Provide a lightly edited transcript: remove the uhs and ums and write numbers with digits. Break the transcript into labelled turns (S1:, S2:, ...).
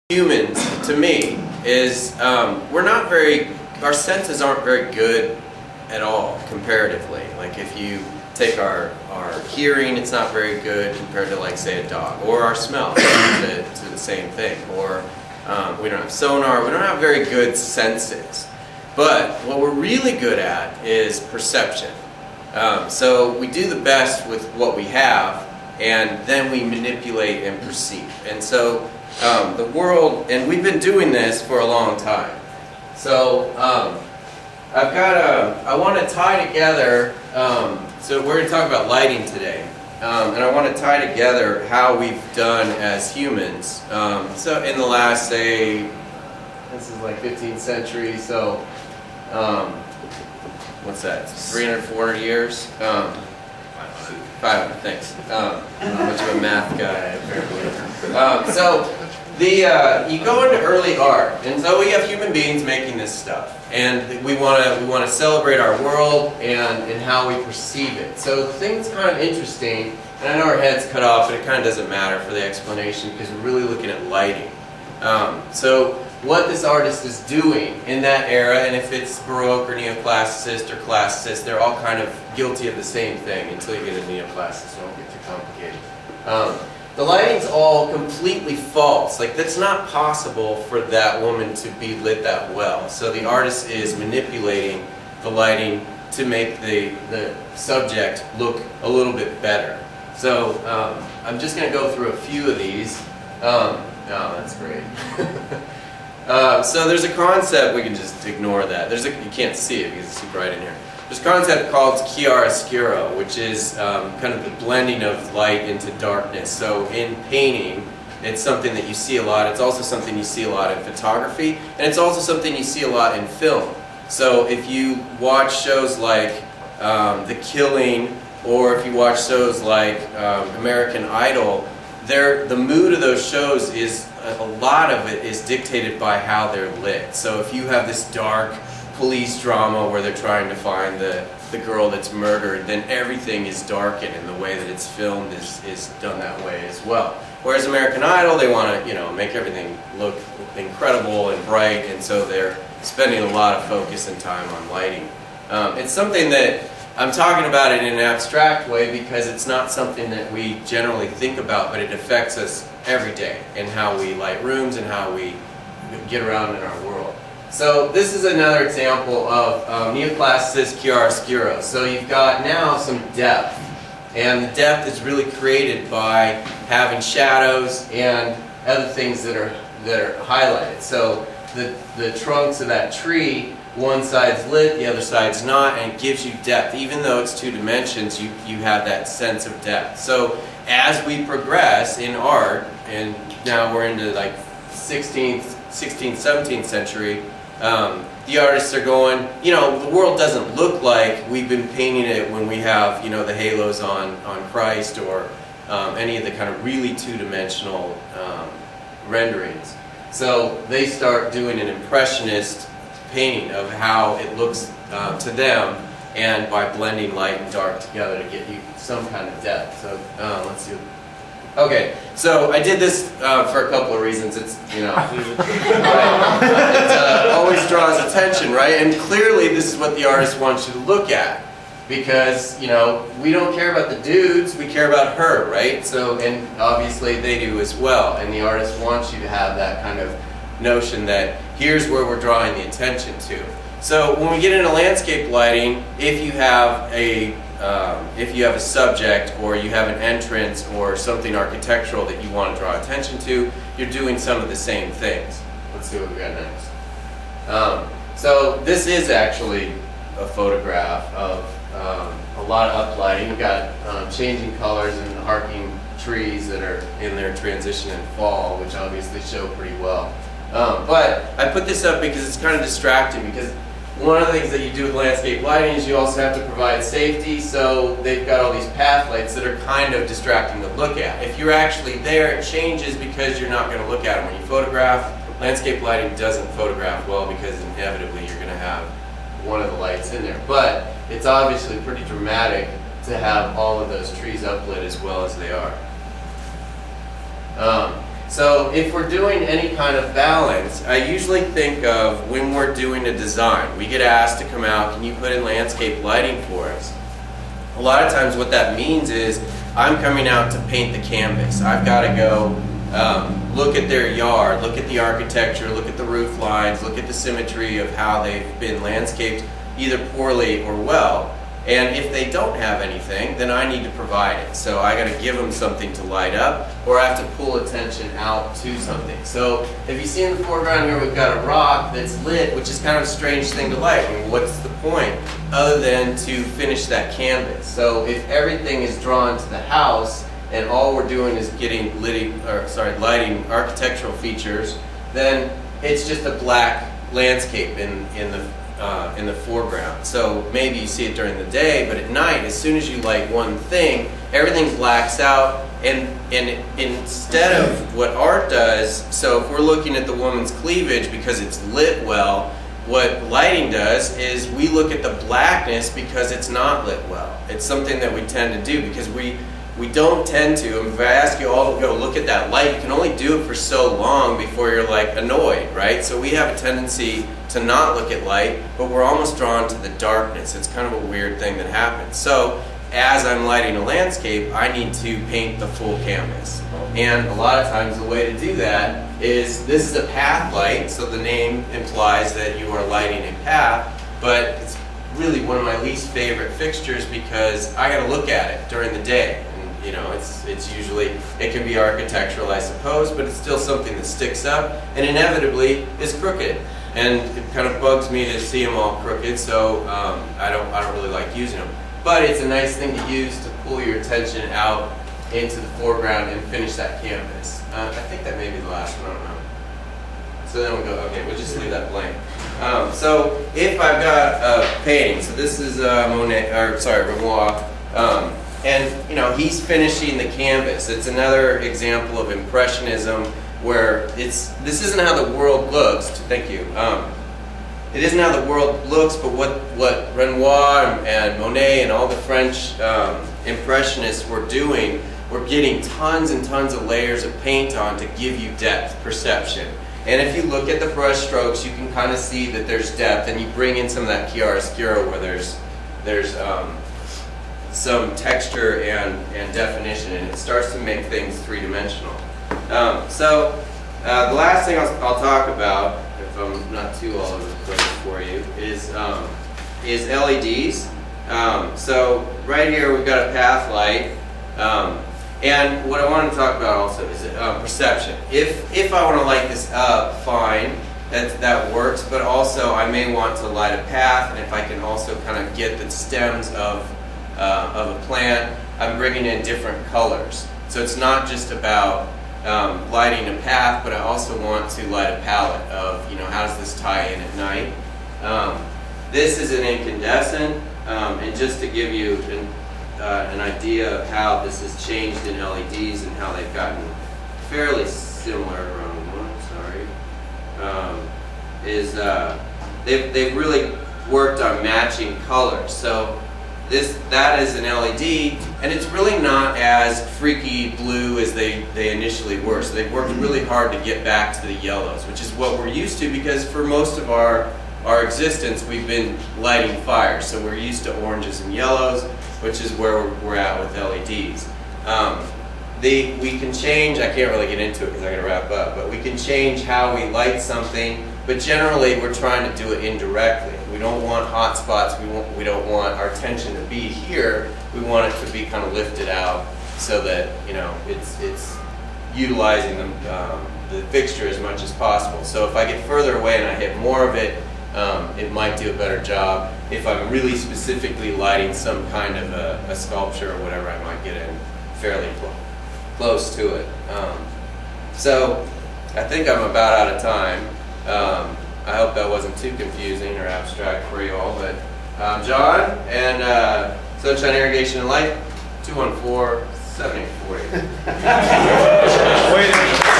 S1: Humans, to me, is our senses aren't very good at all comparatively. Like if you take our hearing, it's not very good compared to, like, say, a dog, or our smell to the same thing, or we don't have sonar, we don't have very good senses. But what we're really good at is perception. So we do the best with what we have, and then we manipulate and perceive. And so the world, and we've been doing this for a long time. So I want to tie together, so we're going to talk about lighting today. And I want to tie together how we've done as humans. So in the last, say, this is like 15th century, so what's that, 300, 400 years? 500, thanks. I'm not much of a math guy, apparently. So you go into early art, and so we have human beings making this stuff, and we want to celebrate our world and how we perceive it. So the thing that's kind of interesting, and I know our head's cut off, but it kind of doesn't matter for the explanation because we're really looking at lighting. So what this artist is doing in that era, and if it's Baroque or Neoclassicist or Classicist, they're all kind of guilty of the same thing until you get a Neoclassicist. It won't get too complicated. The lighting's all completely false. Like, that's not possible for that woman to be lit that well. So the artist is manipulating the lighting to make the subject look a little bit better. So I'm just going to go through a few of these. Oh, that's great. So there's a concept, we can just ignore that. You can't see it because it's too bright in here. There's a concept called chiaroscuro, which is kind of the blending of light into darkness. So in painting, it's something that you see a lot. It's also something you see a lot in photography, and it's also something you see a lot in film. So if you watch shows like The Killing, or if you watch shows like American Idol, the mood of those shows is, a lot of it is dictated by how they're lit. So if you have this dark police drama where they're trying to find the girl that's murdered, then everything is darkened, and the way that it's filmed is done that way as well. Whereas American Idol, they want to, make everything look incredible and bright, and so they're spending a lot of focus and time on lighting. It's something that I'm talking about it in an abstract way because it's not something that we generally think about, but it affects us every day in how we light rooms and how we get around in our world. So this is another example of Neoclassicist chiaroscuro. So you've got now some depth, and the depth is really created by having shadows and other things that are highlighted. So the trunks of that tree, one side's lit, the other side's not, and it gives you depth. Even though it's two dimensions, you have that sense of depth. So as we progress in art, and now we're into like 16th, 17th century, the artists are going, the world doesn't look like we've been painting it when we have, the halos on Christ, or any of the kind of really two-dimensional renderings. So they start doing an impressionist painting of how it looks to them, and by blending light and dark together to get you some kind of depth. So let's see. Okay, so I did this for a couple of reasons. It's, right? It always draws attention, right? And clearly this is what the artist wants you to look at, because, we don't care about the dudes, we care about her, right? So, and obviously they do as well, and the artist wants you to have that kind of notion that here's where we're drawing the attention to. So when we get into landscape lighting, if you have a subject, or you have an entrance or something architectural that you want to draw attention to, you're doing some of the same things. Let's see what we got next. So this is actually a photograph of a lot of uplighting. We've got changing colors and arcing trees that are in their transition in fall, which obviously show pretty well. But I put this up because it's kind of distracting, because one of the things that you do with landscape lighting is you also have to provide safety, so they've got all these path lights that are kind of distracting to look at. If you're actually there, it changes because you're not going to look at them. When you photograph, landscape lighting doesn't photograph well because inevitably you're going to have one of the lights in there. But it's obviously pretty dramatic to have all of those trees uplit as well as they are. So if we're doing any kind of balance, I usually think of when we're doing a design. We get asked to come out, can you put in landscape lighting for us? A lot of times what that means is I'm coming out to paint the canvas. I've got to go look at their yard, look at the architecture, look at the roof lines, look at the symmetry of how they've been landscaped, either poorly or well. And if they don't have anything, then I need to provide it. So I got to give them something to light up, or I have to pull attention out to something. So if you see in the foreground here, we've got a rock that's lit, which is kind of a strange thing to light. I mean, what's the point other than to finish that canvas? So if everything is drawn to the house, and all we're doing is getting lighting architectural features, then it's just a black landscape in the foreground. So maybe you see it during the day, but at night, as soon as you light one thing, everything blacks out. And instead of what art does, so if we're looking at the woman's cleavage because it's lit well, what lighting does is we look at the blackness because it's not lit well. It's something that we tend to do because we don't tend to. If I ask you all to go look at that light, you can only do it for so long before you're like annoyed, right? So we have a tendency to not look at light, but we're almost drawn to the darkness. It's kind of a weird thing that happens. So as I'm lighting a landscape, I need to paint the full canvas. And a lot of times the way to do that is, this is a path light, so the name implies that you are lighting a path, but it's really one of my least favorite fixtures because I got to look at it during the day. You know, it's usually, it can be architectural, I suppose, but it's still something that sticks up and inevitably is crooked. And it kind of bugs me to see them all crooked, so I don't really like using them. But it's a nice thing to use to pull your attention out into the foreground and finish that canvas. I think that may be the last one, I don't know. So then we'll go, okay, we'll just leave that blank. So if I've got a painting, so this is Renoir. And you know, he's finishing the canvas. It's another example of impressionism where this isn't how the world looks. Thank you. It isn't how the world looks, but what Renoir and Monet and all the French impressionists were doing, were getting tons and tons of layers of paint on to give you depth perception. And if you look at the brush strokes, you can kind of see that there's depth, and you bring in some of that chiaroscuro where there's some texture and definition, and it starts to make things three-dimensional. So the last thing I'll talk about, if I'm not too all over the place for you, is LEDs. So right here we've got a path light, and what I want to talk about also is perception. If I want to light this up, fine, that works, but also I may want to light a path, and if I can also kind of get the stems of a plant, I'm bringing in different colors. So it's not just about lighting a path, but I also want to light a palette of, you know, how does this tie in at night. This is an incandescent, and just to give you an idea of how this has changed in LEDs and how they've gotten fairly similar, they've really worked on matching colors. So that is an LED, and it's really not as freaky blue as they initially were. So they've worked really hard to get back to the yellows, which is what we're used to, because for most of our existence we've been lighting fires. So we're used to oranges and yellows, which is where we're at with LEDs. We can change, I can't really get into it because I got to wrap up, but we can change how we light something, but generally we're trying to do it indirectly. We don't want hot spots, we don't want our attention to be here, we want it to be kind of lifted out so that, you know, it's utilizing the fixture as much as possible. So if I get further away and I hit more of it, it might do a better job. If I'm really specifically lighting some kind of a sculpture or whatever, I might get in fairly close to it. So I think I'm about out of time. I hope that wasn't too confusing or abstract for you all, but John and Sunshine Irrigation and Light, 214-7840.